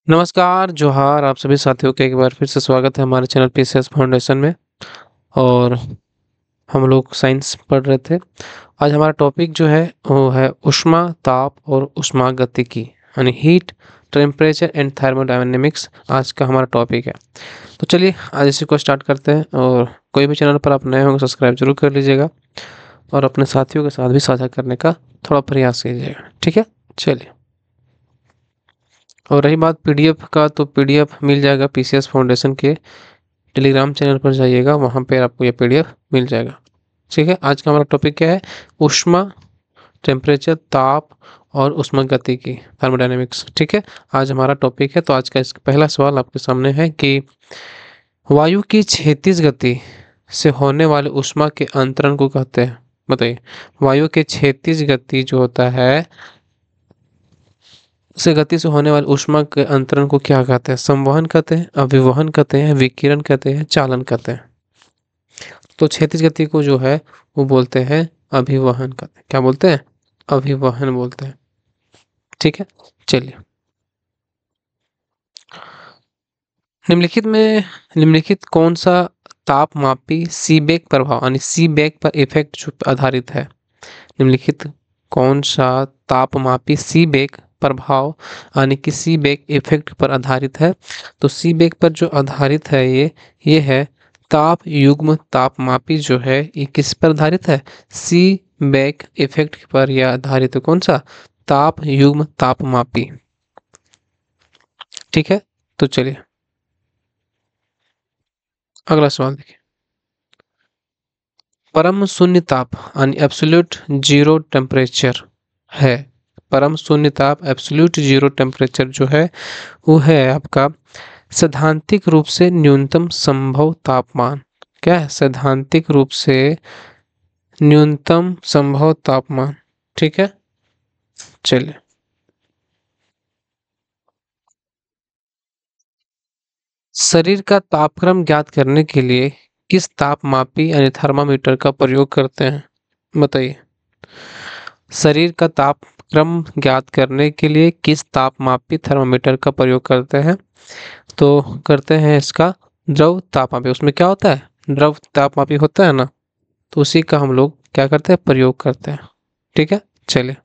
नमस्कार, जोहार आप सभी साथियों का एक बार फिर से स्वागत है हमारे चैनल पीसीएस फाउंडेशन में। और हम लोग साइंस पढ़ रहे थे। आज हमारा टॉपिक जो है वो है ऊष्मा, ताप और ऊष्मागतिकी यानी हीट, टेम्परेचर एंड थर्मोडायनेमिक्स आज का हमारा टॉपिक है। तो चलिए आज इसी को स्टार्ट करते हैं। और कोई भी चैनल पर आप नए होंगे सब्सक्राइब जरूर कर लीजिएगा और अपने साथियों के साथ भी साझा करने का थोड़ा प्रयास कीजिएगा, ठीक है। चलिए, और रही बात पीडीएफ का, तो पीडीएफ मिल जाएगा पीसीएस फाउंडेशन के टेलीग्राम चैनल पर जाइएगा, वहाँ पे आपको ये पीडीएफ मिल जाएगा। ठीक है, आज का हमारा टॉपिक क्या है? ऊष्मा, टेम्परेचर, ताप और ऊष्मागतिकी, थर्मोडायनेमिक्स। ठीक है, आज हमारा टॉपिक है। तो आज का इसका पहला सवाल आपके सामने है कि वायु की क्षैतिज गति से होने वाले ऊष्मा के अंतरण को कहते हैं। बताइए, वायु के क्षैतिज गति जो होता है से गति से होने वाले ऊष्मा के अंतरण को क्या कहते हैं? संवहन कहते हैं, अभिवहन कहते हैं, विकिरण कहते हैं, चालन कहते हैं। तो क्षैतिज गति को जो है वो बोलते हैं अभिवहन कहते हैं। क्या बोलते हैं? अभिवहन बोलते हैं। ठीक है, चलिए। निम्नलिखित में निम्नलिखित कौन सा तापमापी सीबेक प्रभाव यानी सीबेक पर इफेक्ट जो आधारित है? निम्नलिखित कौन सा तापमापी सीबेक प्रभाव यानी कि सीबेक इफेक्ट पर आधारित है? तो सीबेक पर जो आधारित है ये है ताप युग्म तापमापी जो है ये किस पर आधारित है? सीबेक इफेक्ट पर यह आधारित है। कौन सा? ताप युग्म तापमापी। ठीक है, तो चलिए अगला सवाल देखिए। परम शून्य ताप यानी एब्सोल्यूट जीरो टेम्परेचर है। परम शून्य ताप एब्सोल्यूट जीरो टेम्परेचर जो है वो है आपका सैद्धांतिक रूप से न्यूनतम संभव तापमान। क्या है? सैद्धांतिक रूप से न्यूनतम संभव तापमान। ठीक है, चलिए। शरीर का तापक्रम ज्ञात करने के लिए किस तापमापी यानी थर्मामीटर का प्रयोग करते हैं? बताइए, शरीर का तापक्रम ज्ञात करने के लिए किस तापमापी थर्मामीटर का प्रयोग करते हैं? तो करते हैं इसका द्रव तापमापी। उसमें क्या होता है? द्रव तापमापी होता है ना, तो उसी का हम लोग क्या करते हैं? प्रयोग करते हैं। ठीक है, चलिए।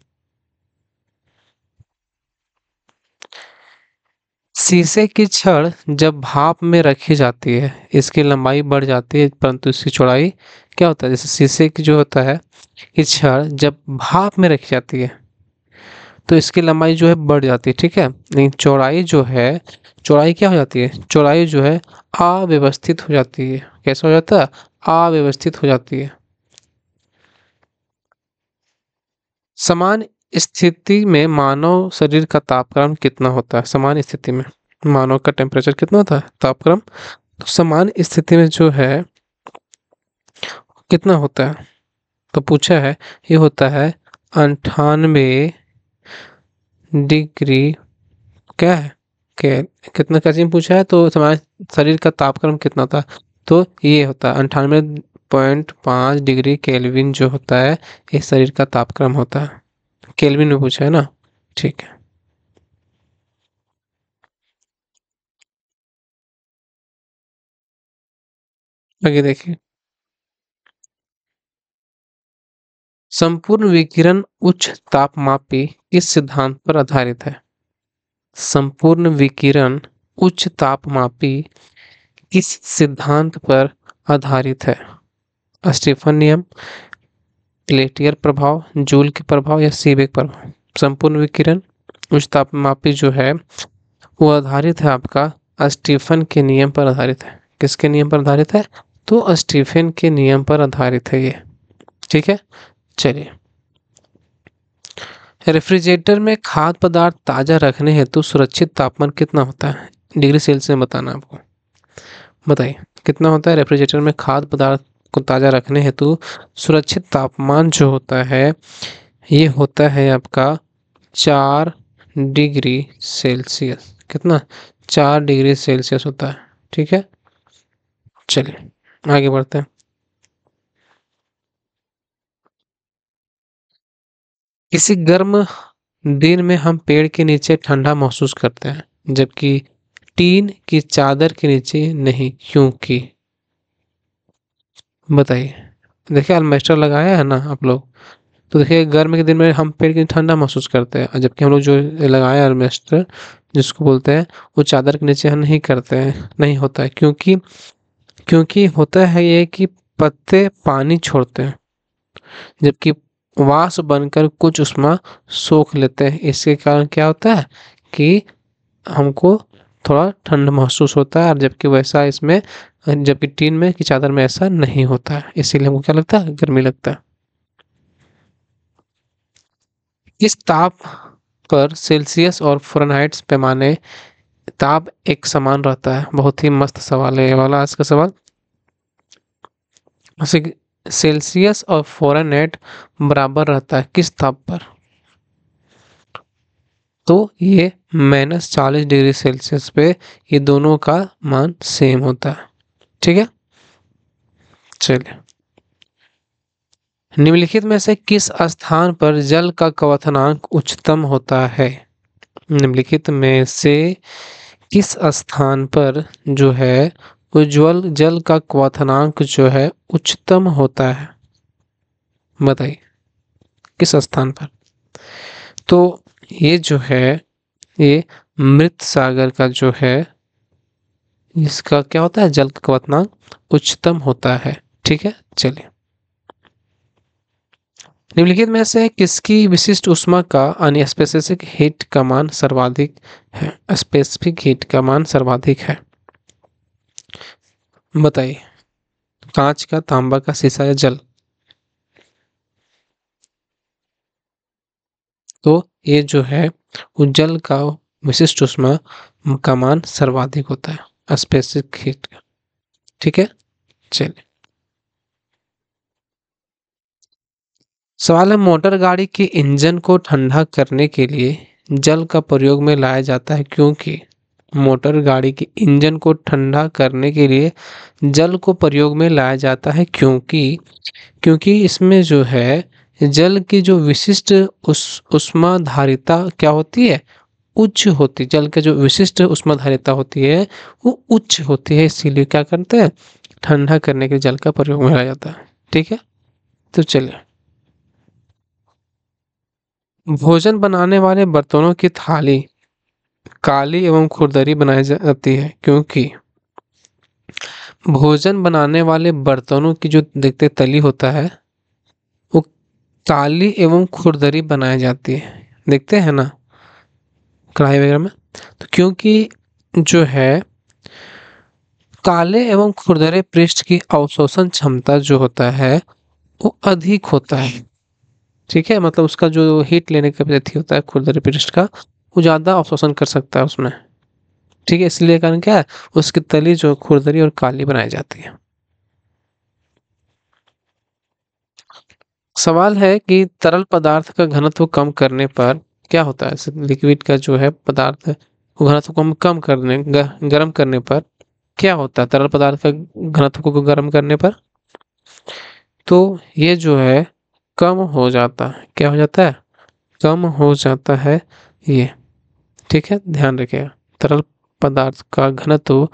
शीशे की छड़ जब भाप में रखी जाती है इसकी लंबाई बढ़ जाती है परंतु इसकी चौड़ाई क्या होता है? जैसे शीशे की जो होता है कि छड़ जब भाप में रखी जाती है तो इसकी लंबाई जो है बढ़ जाती है। ठीक है, लेकिन चौड़ाई जो है, चौड़ाई क्या हो जाती है? चौड़ाई जो है अव्यवस्थित हो जाती है। कैसा हो जाता है? अव्यवस्थित हो जाती है। समान स्थिति में मानव शरीर का तापक्रम कितना होता है? समान स्थिति में मानव का टेम्परेचर कितना होता है? तापक्रम। तो समान स्थिति में जो है कितना होता है? तो पूछा है, ये होता है 98 डिग्री। क्या है? के कितना कैसे पूछा है? तो हमारे शरीर का तापक्रम कितना था? तो ये होता है 98.5 डिग्री केल्विन जो होता है ये शरीर का तापक्रम होता है। केल्विन में पूछा है ना। ठीक है, आगे देखिए। संपूर्ण विकिरण उच्च तापमापी किस सिद्धांत पर आधारित है? संपूर्ण विकिरण उच्च तापमापी किस सिद्धांत पर आधारित है? स्टीफन नियम, पेलेटियर प्रभाव, जूल के प्रभाव या सीबेक प्रभाव? संपूर्ण विकिरण उच्च तापमापी जो है वो आधारित है आपका स्टीफन के नियम पर आधारित है। किसके नियम पर आधारित है? तो स्टीफन के नियम पर आधारित है ये। ठीक है, चलिए। रेफ्रिजरेटर में खाद्य पदार्थ ताज़ा रखने हेतु सुरक्षित तापमान कितना होता है? डिग्री सेल्सियस में बताना आपको। बताइए, कितना होता है रेफ्रिजरेटर में खाद्य पदार्थ को ताज़ा रखने हेतु सुरक्षित तापमान जो होता है ये होता है आपका 4 डिग्री सेल्सियस। कितना? 4 डिग्री सेल्सियस होता है। ठीक है, चलिए आगे बढ़ते हैं। किसी गर्म दिन में हम पेड़ के नीचे ठंडा महसूस करते हैं। जबकि टीन की चादर के नीचे नहीं, क्योंकि? बताइए। देखिए अल्बेस्टर लगाया है ना आप लोग, तो देखिए गर्मी के दिन में हम पेड़ की ठंडा महसूस करते हैं, और जबकि हम लोग जो लगाया है अल्बेस्टर जिसको बोलते हैं, वो चादर के नीचे हम नहीं करते हैं, नहीं होता है, क्योंकि क्योंकि होता है ये कि पत्ते पानी छोड़ते हैं, जबकि वाष्प बनकर कुछ ऊष्मा सोख लेते हैं। इसके कारण क्या होता है कि हमको थोड़ा ठंड महसूस होता है, और जबकि वैसा इसमें, जबकि टीन में की चादर में ऐसा नहीं होता है, इसीलिए हमको क्या लगता है, गर्मी लगता है। इस ताप पर सेल्सियस और फ़ारेनहाइट पैमाने ताप एक समान रहता है। बहुत ही मस्त सवाल है ये वाला आज का सवाल। सेल्सियस और फ़ारेनहाइट बराबर रहता है किस ताप पर? तो ये -40 डिग्री सेल्सियस पे ये दोनों का मान सेम होता है। ठीक है, चलिए। निम्नलिखित में से किस स्थान पर जल का क्वथनांक उच्चतम होता है? निम्नलिखित में से किस स्थान पर जो है उज्ज्वल जल का क्वथनांक जो है उच्चतम होता है? बताइए किस स्थान पर? तो ये जो है, ये मृत सागर का जो है, इसका क्या होता है, जल का क्वथनांक उच्चतम होता है। ठीक है, चलिए। निम्नलिखित में से किसकी विशिष्ट ऊष्मा का यानी स्पेसिफिक हीट का मान सर्वाधिक है? स्पेसिफिक हीट का मान सर्वाधिक है, बताइए। कांच का, तांबा का, शीशा या जल? तो ये जो है वो जल का विशिष्ट ऊष्मा का मान सर्वाधिक होता है, स्पेसिफिक हीट का। ठीक है, चलिए। सवाल है, मोटर गाड़ी के इंजन को ठंडा करने के लिए जल का प्रयोग में लाया जाता है, क्योंकि? मोटर गाड़ी के इंजन को ठंडा करने के लिए जल को प्रयोग में लाया जाता है, क्योंकि इसमें जो है जल की जो विशिष्ट ऊष्माधारिता क्या होती है, उच्च होती। जल के जो विशिष्ट ऊष्माधारिता होती है वो उच्च होती है, इसीलिए क्या करते हैं, ठंडा करने के लिए जल का प्रयोग में लाया जाता है। ठीक है, तो चलिए। भोजन बनाने वाले बर्तनों की थाली काली एवं खुरदरी बनाई जाती है, क्योंकि? भोजन बनाने वाले बर्तनों की जो देखते तली होता है वो काली एवं खुरदरी बनाई जाती है, देखते हैं ना कढ़ाई वगैरह में। तो क्योंकि जो है काले एवं खुरदरे पृष्ठ की अवशोषण क्षमता जो होता है वो अधिक होता है। ठीक है, मतलब उसका जो हीट लेने का कैपेसिटी होता है खुरदरे पृष्ठ का, वो ज़्यादा अवशोषण कर सकता है उसमें। ठीक है, इसलिए कारण क्या है, उसकी तली जो खुरदरी और काली बनाई जाती है। सवाल है कि तरल पदार्थ का घनत्व कम करने पर क्या होता है? लिक्विड का जो है पदार्थ है वो घनत्व को कम करने गर्म करने पर क्या होता है? तरल पदार्थ का घनत्व को गर्म करने पर तो ये जो है कम हो जाता है। क्या हो जाता है? कम हो जाता है ये। ठीक है, ध्यान रखिएगा। तरल पदार्थ का घनत्व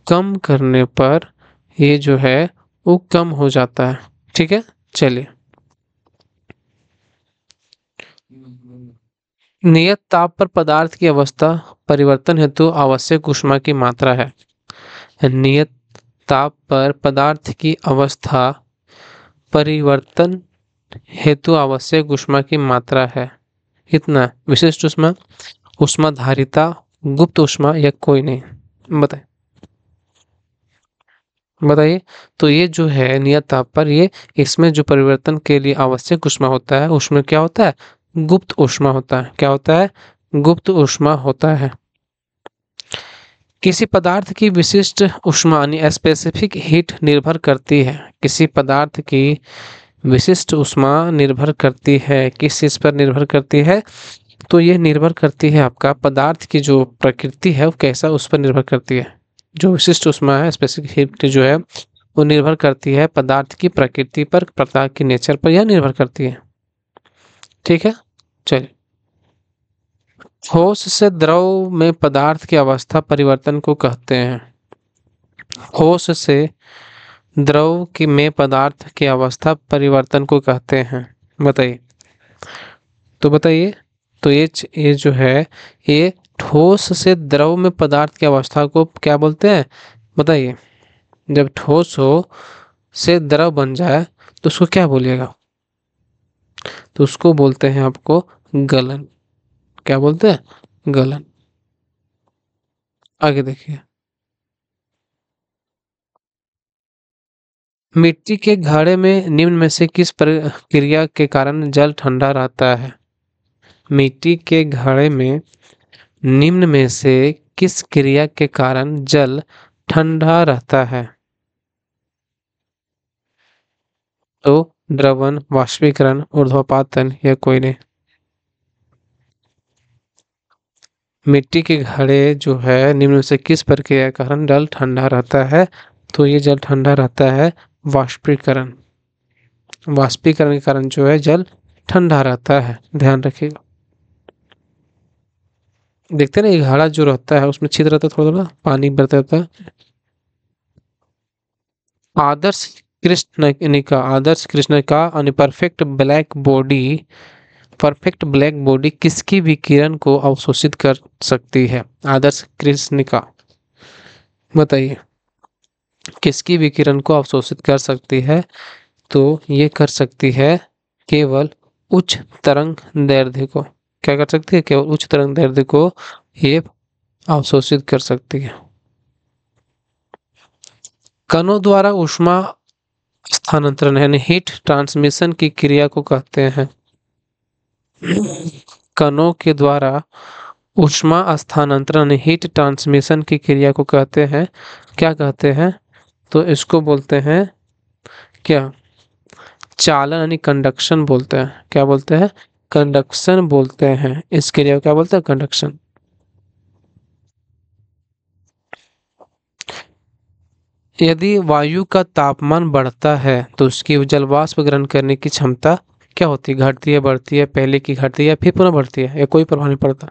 कम करने पर ये जो है वो कम हो जाता है। ठीक है, चलिए। नियत ताप पर पदार्थ की अवस्था परिवर्तन हेतु आवश्यक ऊष्मा की मात्रा है। नियत ताप पर पदार्थ की अवस्था परिवर्तन हेतु आवश्यक ऊष्मा की मात्रा है इतना। विशिष्ट ऊष्मा, ऊष्माधारिता, गुप्त ऊष्मा या कोई नहीं? बताइए। बताइए। तो ये जो है नियत ताप पर, ये इसमें जो परिवर्तन के लिए आवश्यक ऊष्मा होता है उसमें क्या होता है, गुप्त ऊष्मा होता है। क्या होता है? गुप्त ऊष्मा होता है। किसी पदार्थ की विशिष्ट ऊष्मा यानी स्पेसिफिक हीट निर्भर करती है, किसी पदार्थ की विशिष्ट ऊष्मा निर्भर करती है, किस चीज पर निर्भर करती है? तो ये निर्भर करती है आपका पदार्थ की जो प्रकृति है वो कैसा, उस पर निर्भर करती है। जो विशिष्ट ऊष्मा है, स्पेसिफिक हीट जो है, वो निर्भर करती है पदार्थ की प्रकृति पर, पदार्थ की नेचर पर यह निर्भर करती है। ठीक है, चलिए। ठोस से द्रव में पदार्थ की अवस्था परिवर्तन को कहते हैं। ठोस से द्रव की में पदार्थ की अवस्था परिवर्तन को कहते हैं। बताइए। तो बताइए। तो ये जो है, ये ठोस से द्रव में पदार्थ की अवस्था को क्या बोलते हैं? बताइए। जब ठोस हो से द्रव बन जाए तो उसको क्या बोलिएगा? तो उसको बोलते हैं आपको गलन। क्या बोलते हैं? गलन। आगे देखिए। मिट्टी के घड़े में निम्न में से किस प्रक्रिया के कारण जल ठंडा रहता है? मिट्टी के घड़े में निम्न में से किस क्रिया के कारण जल ठंडा रहता है? तो द्रवण, वाष्पीकरण, ऊर्ध्वपातन या कोई नहीं। मिट्टी के घड़े जो है निम्न में से किस प्रक्रिया के कारण जल ठंडा रहता है? तो ये जल ठंडा रहता है वाष्पीकरण। वाष्पीकरण के कारण जो है जल ठंडा रहता है, ध्यान रखिएगा। देखते हैं ना, ये घड़ा जो रहता है उसमें छिद्र रहता है, थोड़ा थोड़ा पानी बरता रहता है। आदर्श कृष्णिका, आदर्श कृष्णिका perfect black body, perfect black body किसकी विकिरण को अवशोषित कर सकती है? आदर्श कृष्णिका, बताइए। किसकी विकिरण को अवशोषित कर सकती है? तो ये कर सकती है केवल उच्च तरंग दैर्ध्य को। क्या कर सकती है? केवल उच्च तरंग दैर्ध्य को ये अवशोषित कर सकती है। कणों द्वारा ऊष्मा स्थानांतरण यानी हीट ट्रांसमिशन की क्रिया को कहते हैं। कणों के द्वारा ऊष्मा स्थानांतरण हीट ट्रांसमिशन की क्रिया को कहते हैं, क्या कहते हैं? तो इसको बोलते हैं क्या? चालन यानी कंडक्शन बोलते हैं। क्या बोलते हैं? कंडक्शन बोलते हैं। इस क्रिया को क्या बोलते हैं? कंडक्शन। यदि वायु का तापमान बढ़ता है तो उसकी जल वाष्प ग्रहण करने की क्षमता क्या होती है? घटती है, बढ़ती है, पहले की घटती है, फिर पुनः बढ़ती है, या कोई प्रभाव नहीं पड़ता?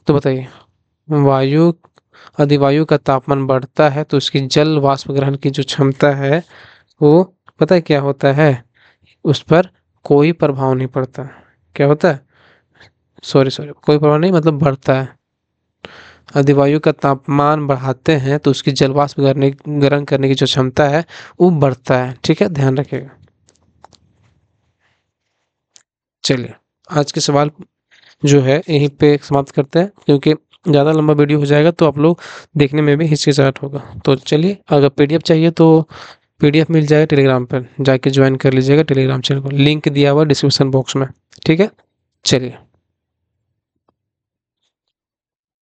तो बताइए। वायु यदि वायु का तापमान बढ़ता है तो उसकी जल वाष्प ग्रहण की जो क्षमता है वो, पता है क्या होता है? उस पर कोई प्रभाव नहीं पड़ता। क्या होता है? सॉरी सॉरी, कोई प्रभाव नहीं, मतलब बढ़ता है। यदि वायु का तापमान बढ़ाते हैं तो उसकी जल वाष्प ग्रहण करने की जो क्षमता है वो बढ़ता है। ठीक है, ध्यान रखिएगा। चलिए, आज के सवाल जो है यहीं पे समाप्त करते हैं, क्योंकि ज़्यादा लंबा वीडियो हो जाएगा तो आप लोग देखने में भी हिचकिचाहट होगा। तो चलिए, अगर पीडीएफ चाहिए तो पीडीएफ मिल जाएगा टेलीग्राम पर, जाके ज्वाइन कर लीजिएगा टेलीग्राम चैनल को, लिंक दिया हुआ डिस्क्रिप्शन बॉक्स में। ठीक है, चलिए।